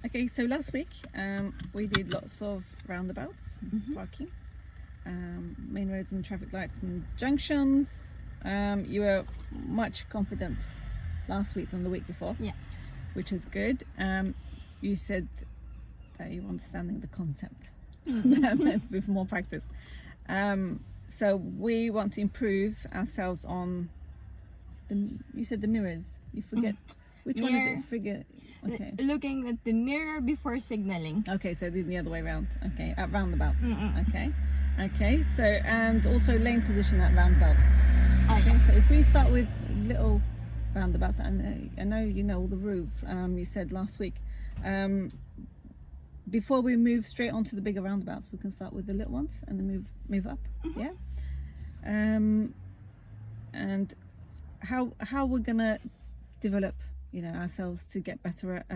Okay, so last week we did lots of roundabouts, parking, main roads and traffic lights and junctions. You were much confident last week than the week before, which is good. You said that you were understanding the concept with more practice. So we want to improve ourselves on you said the mirrors. You forget which one is it? Forget. Okay. Looking at the mirror before signaling. Okay, so the other way around. Okay, at roundabouts. Okay. So and also lane position at roundabouts. Okay. So if we start with little roundabouts, and I know you know all the rules. You said last week. Before we move straight onto the bigger roundabouts, we can start with the little ones and then move up. Yeah. And how we're gonna develop, ourselves to get better at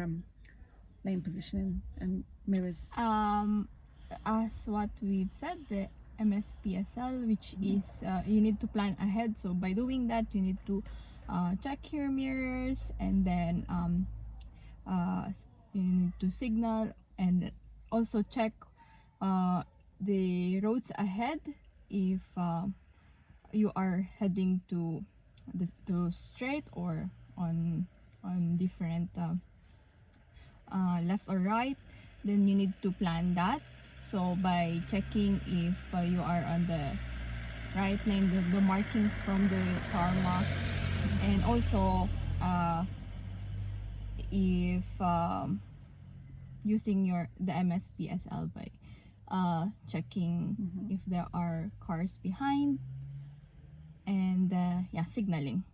lane positioning and mirrors. As what we've said, the MSPSL, which is you need to plan ahead. So by doing that, you need to check your mirrors, and then you need to signal, and also check the roads ahead if you are heading to straight or on different left or right. Then you need to plan that. So by checking if you are on the right lane, the markings from the tarmac, and also if using the MSPSL by checking if there are cars behind, and signaling.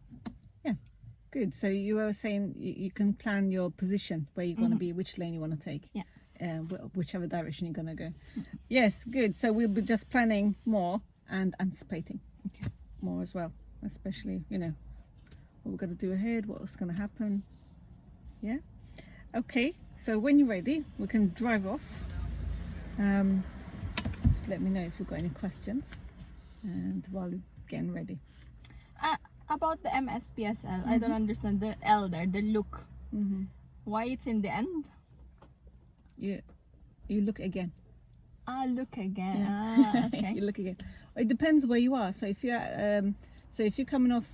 Good. So you were saying you can plan your position, where you're going to be, which lane you want to take, whichever direction you're going to go. Yes, good. So we'll be just planning more and anticipating more as well, especially what we're going to do ahead, what's going to happen. Yeah. Okay. So when you're ready, we can drive off. Just let me know if you've got any questions, and while you're getting ready. About the MSPSL, I don't understand the L there, the look. Why it's in the end? You look again. Look again. Yeah. Okay. You look again. It depends where you are. So if you're if you're coming off,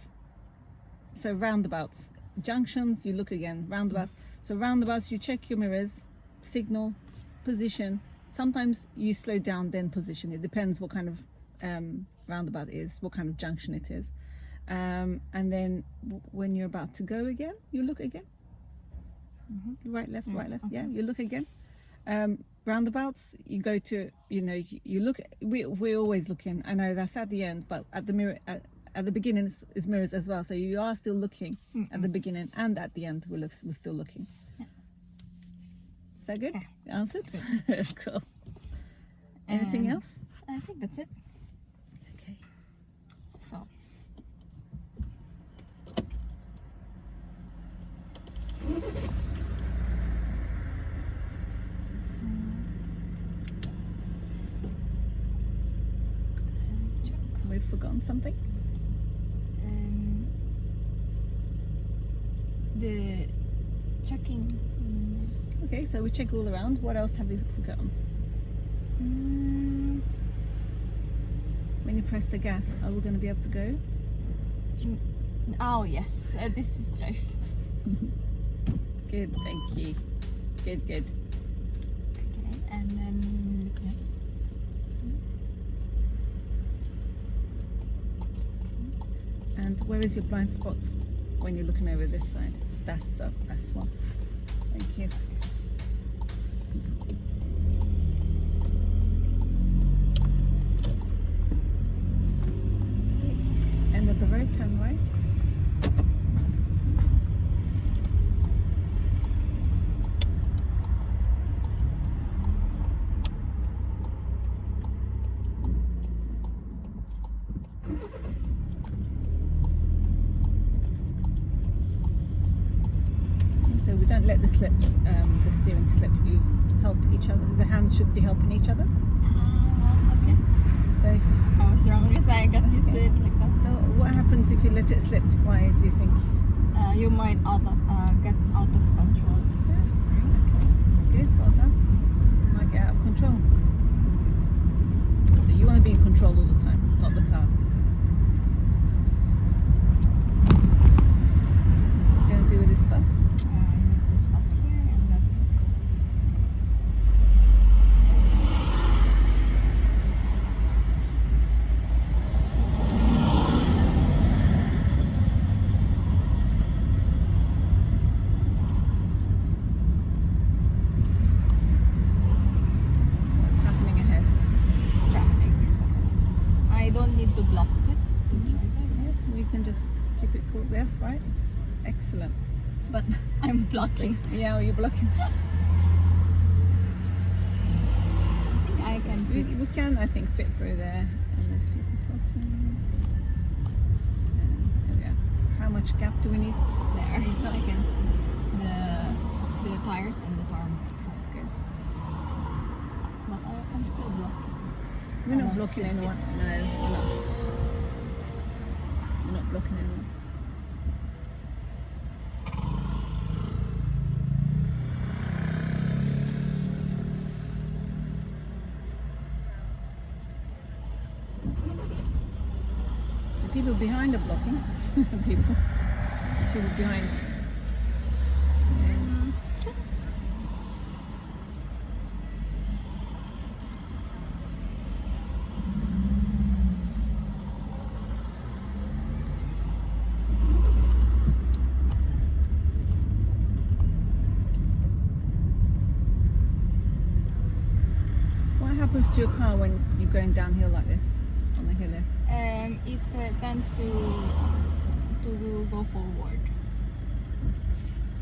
roundabouts, junctions, you look again. Roundabouts. So roundabouts, you check your mirrors, signal, position. Sometimes you slow down, then position. It depends what kind of roundabout it is, what kind of junction it is. And then when you're about to go again, you look again. Right, left, right, left. Yeah, you look again. Roundabouts, you go to, you look. We're always looking. I know that's at the end, but at the mirror, at the beginning is mirrors as well. So you are still looking at the beginning, and at the end we're still looking. Is that good? Okay. Answered. Cool. Anything else? I think that's it. Okay. So. We've forgotten something. The checking. Okay, so we check all around. What else have we forgotten? When you press the gas, are we going to be able to go? Oh yes, this is drive. Good, thank you. Good. Okay, and then look at this. And where is your blind spot when you're looking over this side? That's one. Thank you. End of the road, turn right. So we don't let the steering slip. You help each other. The hands should be helping each other. Okay. So I was wrong because I got used to it like that. So what happens if you let it slip? Why do you think? You might get out of control. Yeah, okay, that's good. right? Excellent. But I'm blocking. Yeah, you're blocking. I think I can We can, I think, fit through there. And there's people crossing. And there we are. How much gap do we need? there. I can see the tires and the tarmac. That's good. But I'm still blocking. We're not Almost blocking fit. anyone. No, we're not. We're not blocking anyone. The people behind are blocking. people behind. Mm. What happens to your car when you're going downhill like this on the hill there? It tends to go forward.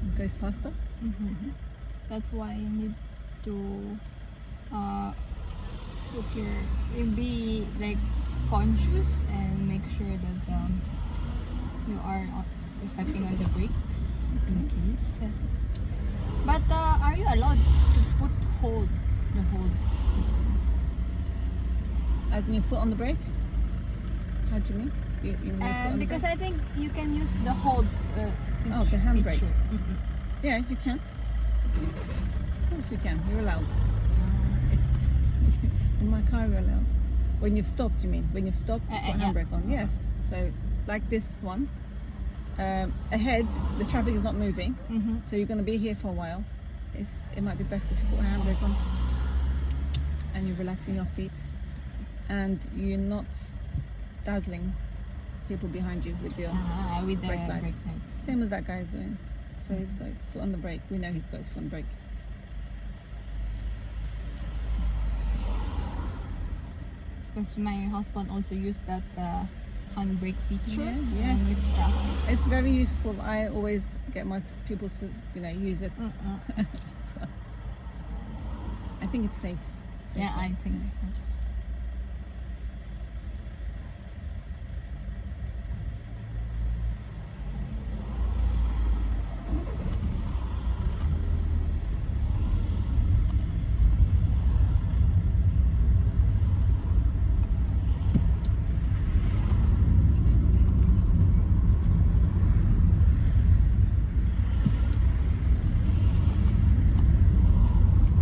It goes faster. Mm-hmm. That's why you need to put your be like conscious and make sure that you are you're stepping on the brakes in case. But are you allowed to put the hold? As in your foot on the brake? How do you mean? You mean your foot on the Because brake? I think you can use the hold Oh, the handbrake. feature. Mm-mm. Yeah, you can. Of course you can. You're allowed. In my car, you're allowed. When you've stopped, you mean? When you've stopped, you put yeah. handbrake on. Yes. So, like this one, ahead, the traffic is not moving, Mm-hmm. so you're going to be here for a while. It might be best if you put a handbrake on and you're relaxing your feet and you're not dazzling people behind you with your With the brake brake lights. lights. Same as that guy is doing. So he's got his foot on the brake. We know he's got his foot on the brake. Because my husband also used that handbrake feature Yeah, when yes. it's traffic. It's very useful. I always get my pupils to, use it. So, I think it's safe. Yeah, I think so.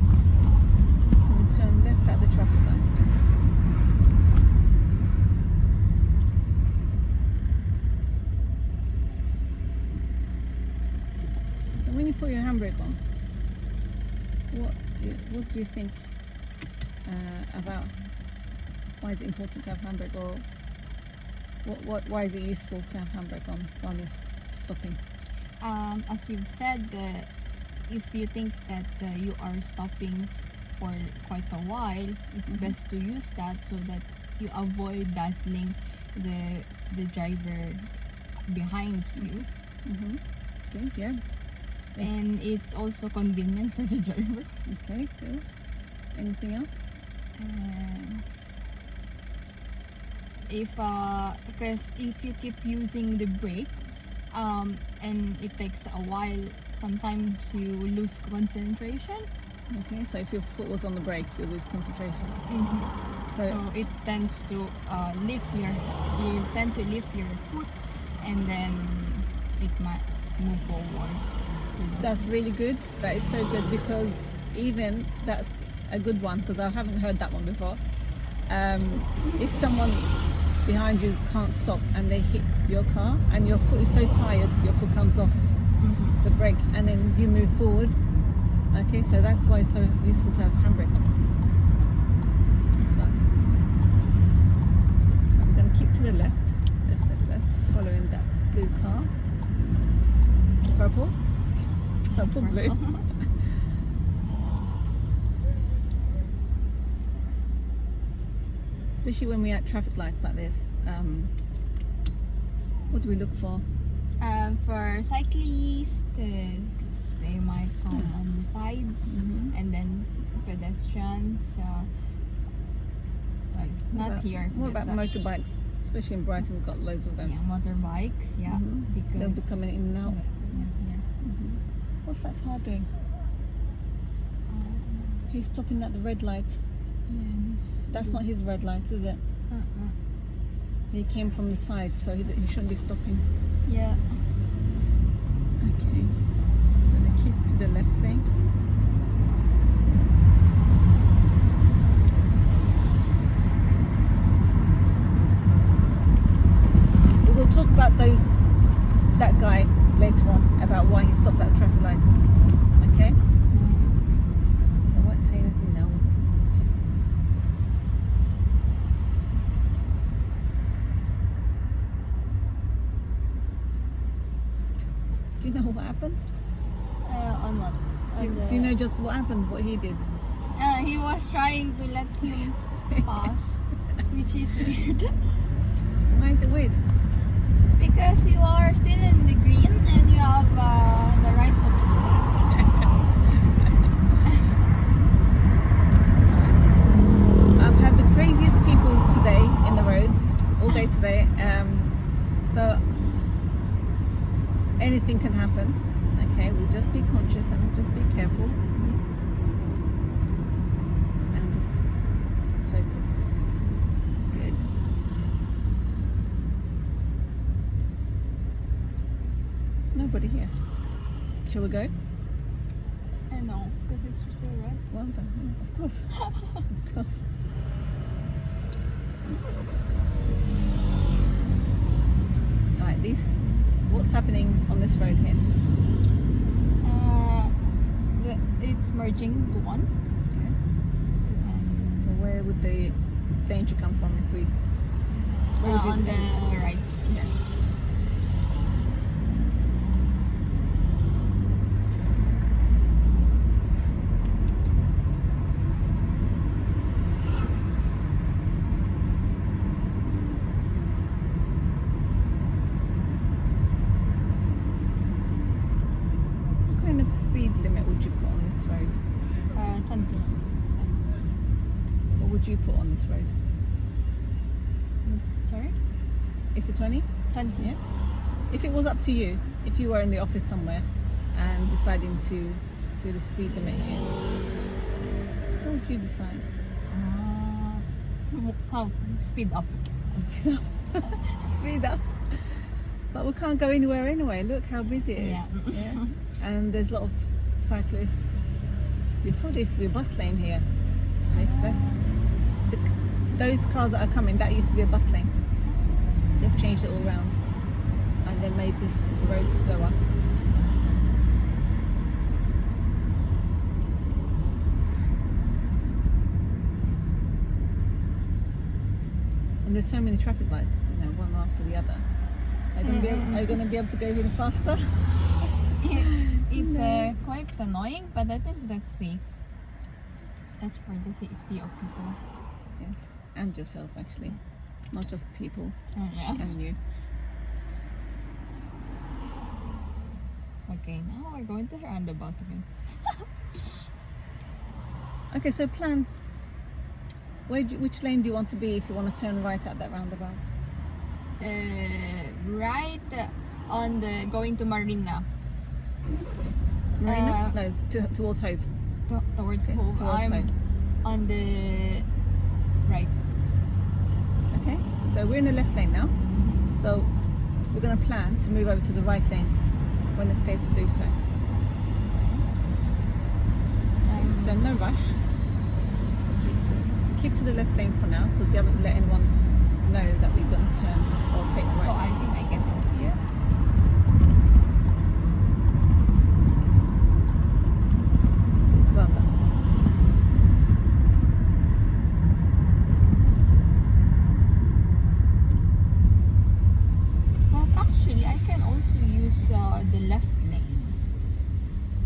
Can you turn left at the traffic lights, please? So when you put your handbrake on, what do you think about why is it important to have handbrake, or why is it useful to have handbrake on while you're stopping? As you've said, if you think that you are stopping for quite a while, it's Mhm. best to use that so that you avoid dazzling the driver behind you, Mm-hmm. Okay, yeah. Yes. and it's also convenient for the driver. Okay, good. Anything else? Because if you keep using the brake, and it takes a while, sometimes you lose concentration. Okay, so if your foot was on the brake, you'll lose concentration. So it tends to you tend to lift your foot, and then it might move forward. That's really good. That is so good, because even that's a good one, because I haven't heard that one before. If someone behind you can't stop and they hit your car and your foot is so tired, your foot comes off Mhm. the brake and then you move forward. Okay, so that's why it's so useful to have handbrake on. I'm going to keep to the left, following that blue car. Purple, blue. Especially when we're at traffic lights like this. What do we look for? For cyclists, 'cause they might come on the sides, and then pedestrians. Well, not here. What but about motorbikes? Especially in Brighton, we've got loads of those. yeah, motorbikes? Yeah, because They'll be coming in and out. Yeah. What's that car doing? He's stopping at the red light. That's not his red light, is it? He came from the side, so he shouldn't be stopping. Yeah. Okay. I'm gonna keep to the left lane, please. We will talk about that guy later on, about why he stopped at traffic lights. Okay? So I won't say anything now. Do you know what happened? On what? Do you know just what happened, what he did? He was trying to let him pass, which is weird. Why is it weird? Because you are still in the green and you have the right to brake. I've had the craziest people today in the roads, all day today. So anything can happen. Okay, we'll just be conscious and just be careful. And just focus. Good. Nobody here. Shall we go? No, because it's still red. Well done. Yeah, of course. Of course. Alright, what's happening on this road here? It's merging to one. Okay. So where would the danger come from if we... where would you On think? the right. Yeah. What kind of speed limit would you put on this road? 20 system. What would you put on this road? Sorry? Is it 20? 20. Yeah. If it was up to you, if you were in the office somewhere and deciding to do the speed limit here, what would you decide? How? Speed up. Speed up. Speed up. But we can't go anywhere anyway. Look how busy it is. Yeah. And there's a lot of cyclists. Before there used to be a bus lane here. Those cars that are coming, that used to be a bus lane. They've changed it all around. And they made the road slower. And there's so many traffic lights, one after the other. Are you going to be able to go even faster? It's quite annoying, but I think that's safe. That's for the safety of people. Yes, and yourself actually, not just people Yeah. and you. Okay, now we're going to the roundabout again. Okay, so plan. Which lane do you want to be if you want to turn right at that roundabout? Right on the going to Marina. Marina? No, towards Hove. Towards Okay, Hove. towards I'm Hove. on the right. Okay, so we're in the left lane now. So we're going to plan to move over to the right lane when it's safe to do so. So no rush. Keep to the left lane for now because you haven't let anyone know that we're going to turn or take the So right. I think I get it. Yeah. That's good. Well done. But actually, I can also use the left lane.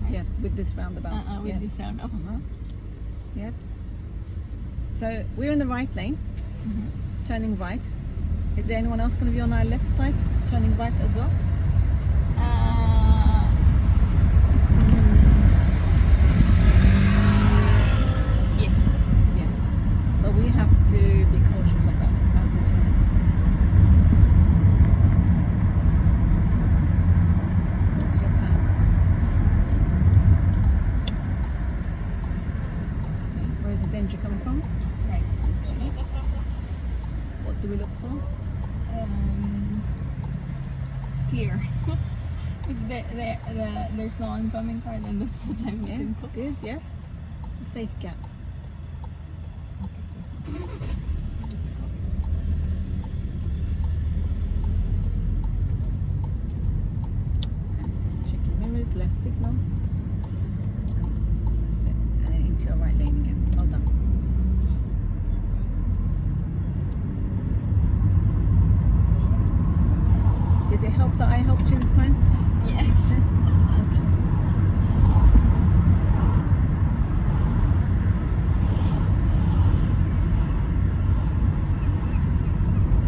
Right? Yeah, with this roundabout. With Yes. this roundabout. Yep. So we're in the right lane, turning right. Is there anyone else going to be on our left side, turning right as well? end you're coming from? Right. What do we look for? Clear. If there's no oncoming car, then that's the time we Yeah, can go. good, yes. A safe gap. Okay, so let's go. And check your mirrors, left signal. And that's it. And then into your right lane again. Well done. Did it help that I helped you this time? Yes. Okay.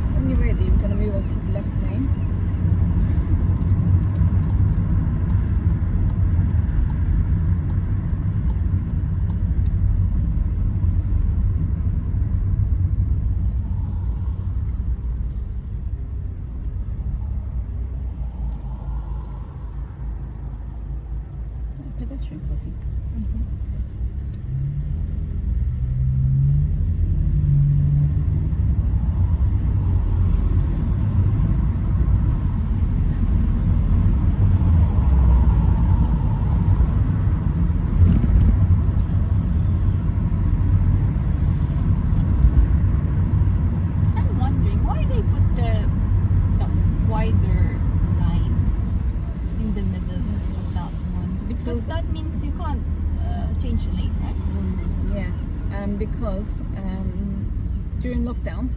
So when you're ready, we're going to move over to the left lane. Is that a pedestrian crossing? I'm wondering why they put the wider line in the middle of that one. Because that means you can't change lane, right? Yeah, because during lockdown,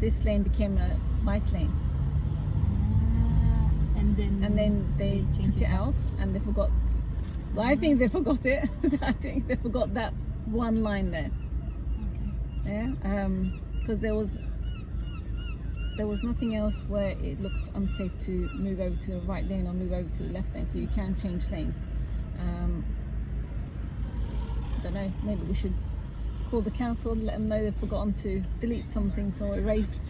this lane became a bike lane, And then they changed took it out and they forgot. Well, I think they forgot it. I think they forgot that one line there. Okay. Yeah, because there was nothing else where it looked unsafe to move over to the right lane or move over to the left lane, so you can change lanes. I don't know, maybe we should call the council and let them know they've forgotten to delete some things or erase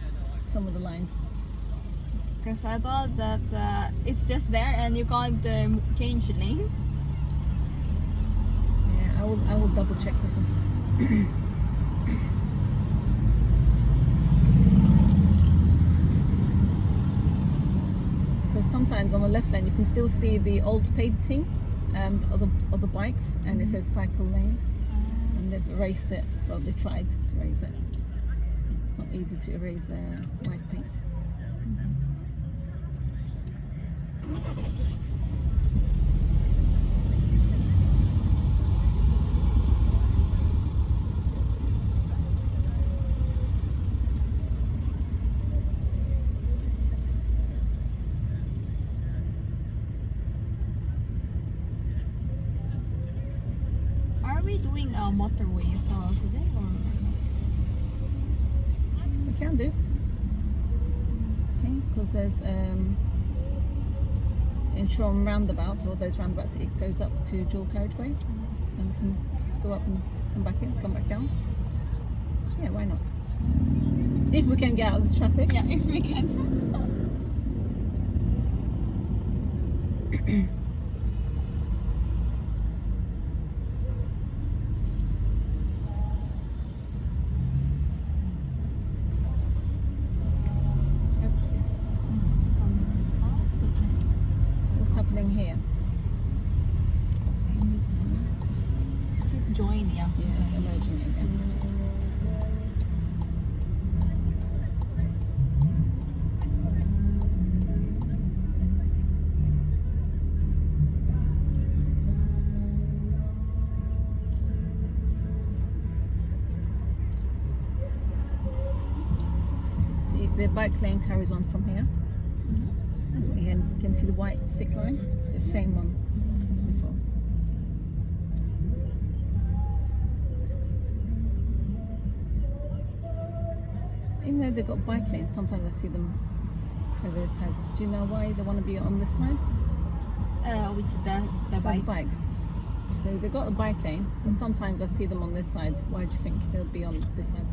some of the lines. Because I thought that it's just there and you can't change lane. Yeah, I will double check with them. Because sometimes on the left lane you can still see the old painting of the bikes, and it says cycle lane, and they've erased it. Well, they tried to erase it. It's not easy to erase white paint. Are we doing a motorway as well today, or We can do. Okay, because there's in Shoreham roundabout, or those roundabouts, it goes up to dual carriageway, and we can just go up and come back in, come back down. Yeah, why not? If we can get out of this traffic. yeah, if we can. What's happening here? Is it join? Yeah. Yeah, it's emerging again. See, the bike lane carries on from here. And again, you can see the white thick line. It's the same one as before. Even though they've got bike lanes, sometimes I see them over this side. Do you know why they want to be on this side? Which the So bike. bikes. So they've got a bike lane, but sometimes I see them on this side. Why do you think they'll be on this side?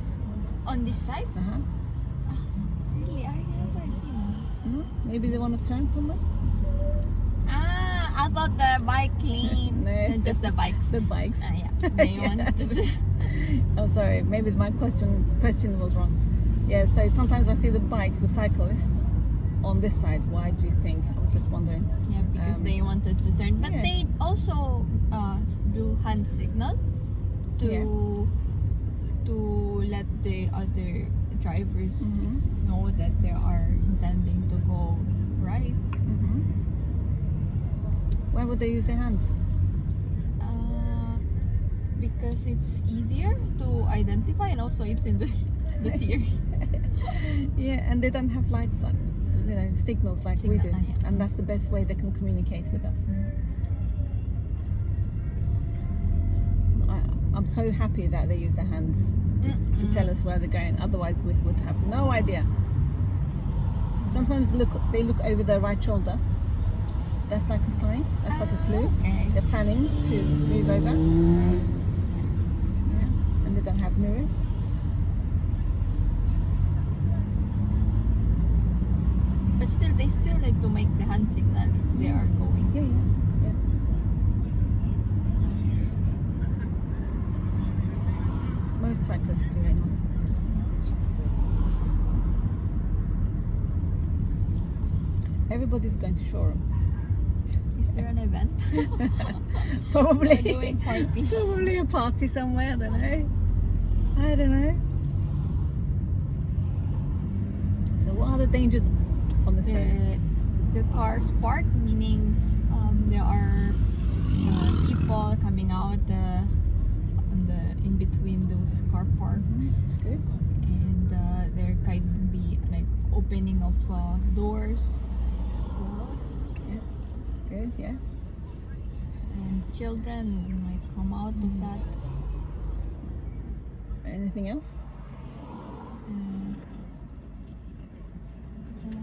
On this side? Uh-huh. Really, I never seen. Maybe they want to turn somewhere? I thought the bike lane. No. Just the bikes. The bikes. Yeah, they wanted to. Oh, sorry. Maybe my question was wrong. Yeah. So sometimes I see the bikes, the cyclists, on this side. Why do you think? I was just wondering. Yeah, because they wanted to turn, but yeah. they also do hand signal to Yeah. to let the other drivers Mhm. know that they are intending to go right. Mhm. Why would they use their hands? Because it's easier to identify, and also it's in the theory. Yeah, and they don't have lights, signals like we do, Signal, yeah. and that's the best way they can communicate with us. I'm so happy that they use their hands to tell us where they're going. Otherwise, we would have no idea. Sometimes they look over their right shoulder. That's like a sign. That's like a clue. Okay. They're planning to move over. Yeah. And they don't have mirrors. But still, they still need to make the hand signal if they are going. Yeah, yeah, yeah. Most cyclists do anyway. So. Everybody's going to showroom. Is there an event? Probably. They're doing party. Probably a party somewhere. I don't know. So what are the dangers on this road? The cars park, meaning there are people coming out in between those car parks, That's good. and there can be like opening of doors as well, Yeah. Good. Yes. and children might come out of that. Anything else?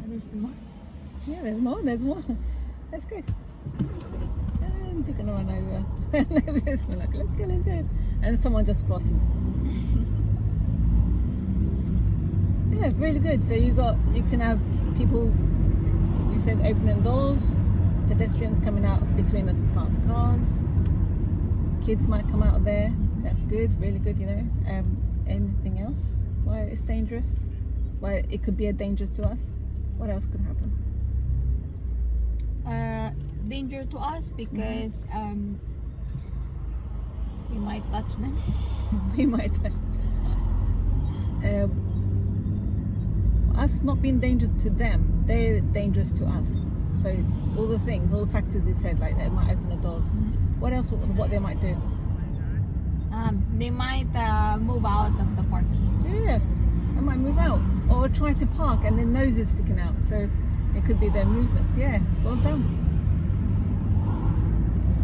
There's the more. Yeah, there's more. Let's go. And they're gonna run over. Let's go. And someone just crosses. Yeah, really good. So you can have people. You said opening doors, pedestrians coming out between the parked cars. Kids might come out of there. That's good. Really good. Anything else? Why it's dangerous? Why it could be a danger to us? What else could happen? Danger to us because we might touch them. We might touch. Us not being dangerous to them, they're dangerous to us. So all the factors you said, like they might open the doors. What else? What they might do? They might move out of the parking. Yeah, they might move out or try to park and their nose is sticking out. So it could be their movements. Yeah, well done.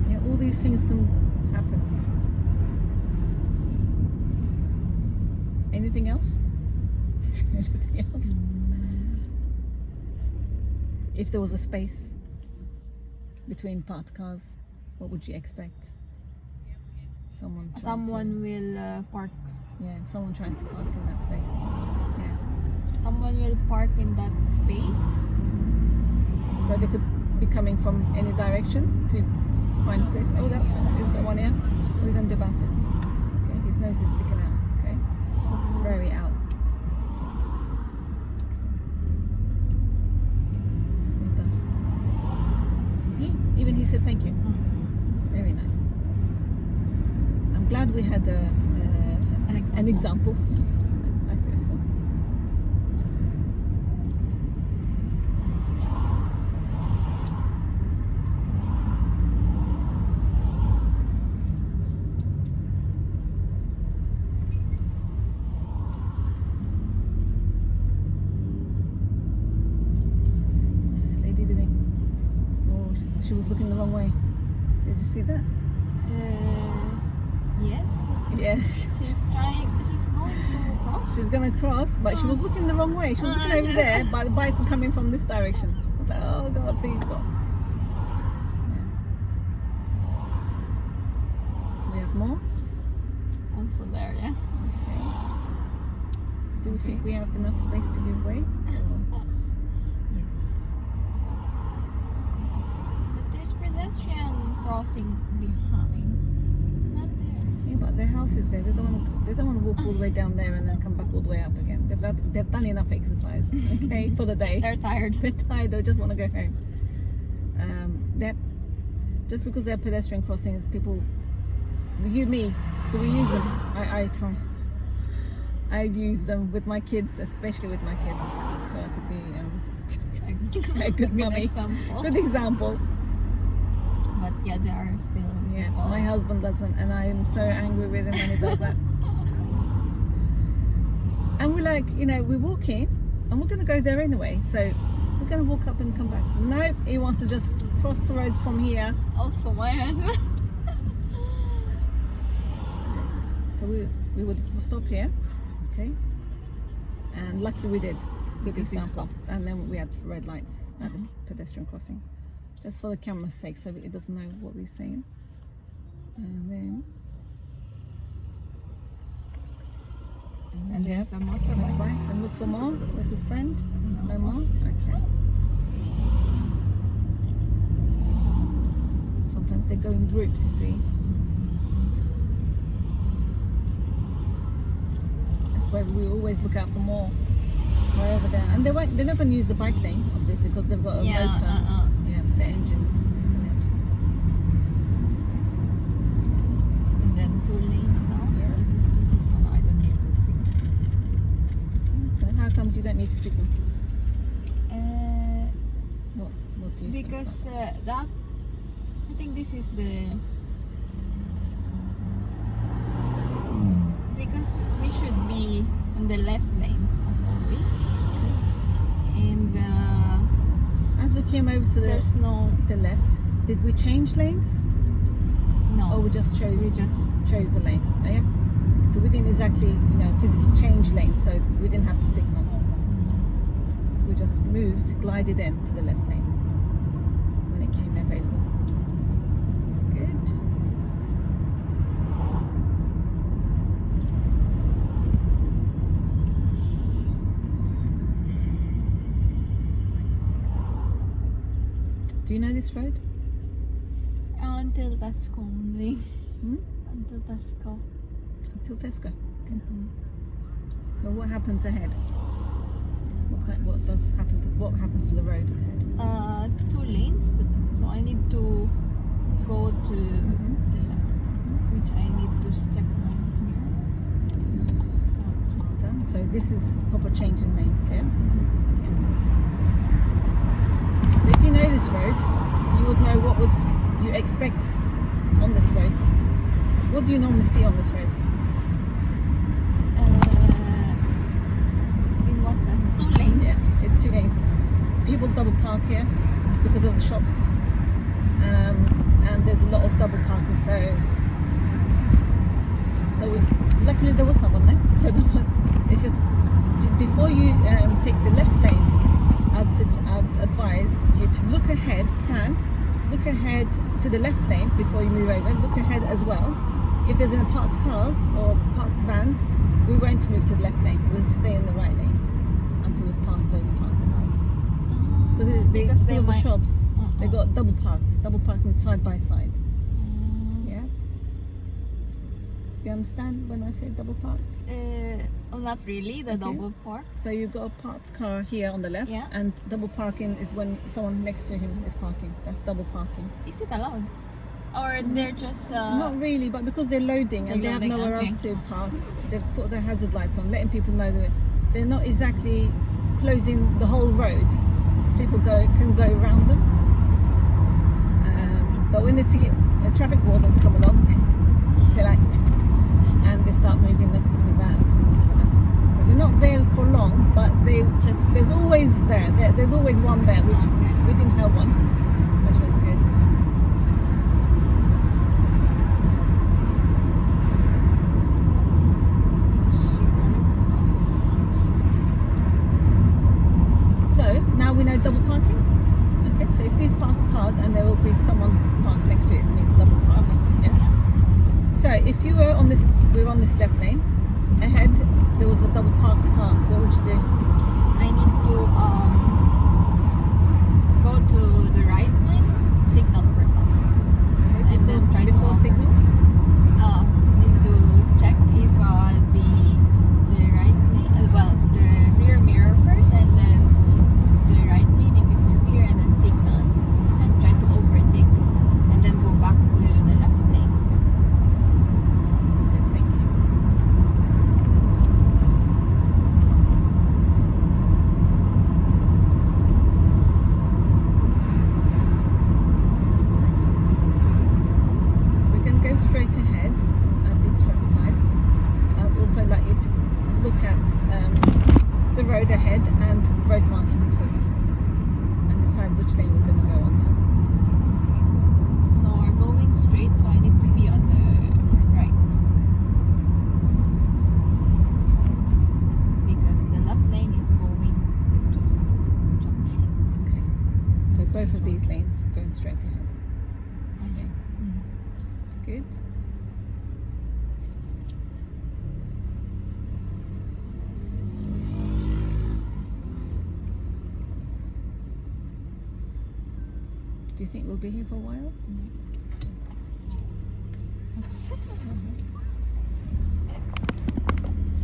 Yeah, all these things can happen. Anything else? Anything else? If there was a space between parked cars, what would you expect? Someone will park. Yeah, someone trying to park in that space. Yeah. Someone will park in that space. So they could be coming from any direction to find space. Oh, we've got one here. What are we going to do about it? Okay, his nose is sticking out. Okay, So very out. Well done. Even he said thank you. Very nice. I'm glad we had an example like this one. What's this lady doing? Oh, she was looking the wrong way. Did you see that? Yes. Yes. She's going to cross. She's gonna cross, but she was looking the wrong way. She was looking over there, but the bikes are coming from this direction. I was like, oh God, please stop. Yeah. We have more. Also there, yeah. Okay. Do we think we have enough space to give way? Yes. But there's pedestrian crossing behind. Not there. Yeah, but But their house is there. They don't want to walk all the way down there and then come back all the way up again. They've done enough exercise, okay, for the day. They're tired. They're tired. They just want to go home. Just because they're pedestrian crossings, people, do we use them? I try. I use them with my kids, especially with my kids, so I could be a good mummy. Example. Good example. But yeah, they are still. Yeah, people. my husband doesn't, and I am so angry with him when he does that. And we're like, we're walking, and we're going to go there anyway, so we're going to walk up and come back. No, he wants to just cross the road from here. Also, my husband. So we would stop here, okay? And lucky we did. Good Because it example. stopped. And then we had red lights at the pedestrian crossing, just for the camera's sake, so it doesn't know what we're saying. And then. And there's the That's motorbike. right. And look for more. Where's his friend? No more. Okay. Sometimes they go in groups, you see. That's why we always look out for more. Wherever they're, and they're not going to use the bike lane, obviously, because they've got a Yeah, motor. Yeah, the engine. And then 2 lanes now. Yeah. No, I don't need to signal. So how comes you don't need to signal? What do you think? Because that, I think this is the. Because we should be on the left lane as always. And As we came over to there's no. the left, did we change lanes? No. Or we just chose We just chose the lane? Oh, yeah. So we didn't exactly, physically change lanes, so we didn't have to signal. We just moved, glided in to the left lane when it came available. Good. Do you know this road? Until Tasco only. Hmm? Until Tasco. Until Tesco. Mhm. So what happens ahead? What happens to the road ahead? 2 lanes, but so I need to go to the left, which I need to step on here. So it's well done. So this is proper change in lanes, yeah? So if you know this road, you would know what would you expect on this road. What do you normally see on this road? In what sense? 2 lanes. Yes, it's 2 lanes. People double park here because of the shops, and there's a lot of double parking. Luckily there was no one there. So it's just before you take the left lane, I'd advise you to look ahead, look ahead to the left lane before you move over. Look ahead as well. If there's any parked cars or parked vans, we won't move to the left lane. We'll stay in the right lane until we've passed those parked cars. Because they might. the shops, they got double parking side by side. Yeah. Do you understand when I say double parked? Not really. The Okay. double park. So you've got a parked car here on the left, Yeah. and double parking is when someone next to him is parking. That's double parking. Is it allowed? Or they're just Not really, but because they're loading and they They're have loading, nowhere okay. else to park, they've put their hazard lights on, letting people know that they're not exactly closing the whole road, so people can go around them. But when the traffic wardens come along, they're like, and they start moving the vans and stuff. So they're not there for long, but just there's always there's always one there, which we didn't have one, which was good. So now we know double parking. Okay, so if these parked cars and there will be someone parked next to it, it means double parking. Okay. Yeah. So if we were on this left lane, ahead there was a double parked car. What would you do? I need to go to the right lane, signal for someone, Okay, and then try to before offer. signal. Need to road ahead and road markings, please, and decide which lane we're going to go onto. Okay. So we're going straight, so I need to be on the right. Because the left lane is going to junction. Okay. So both of these lanes going straight ahead. Okay. Good. Do you think we'll be here for a while? Oops.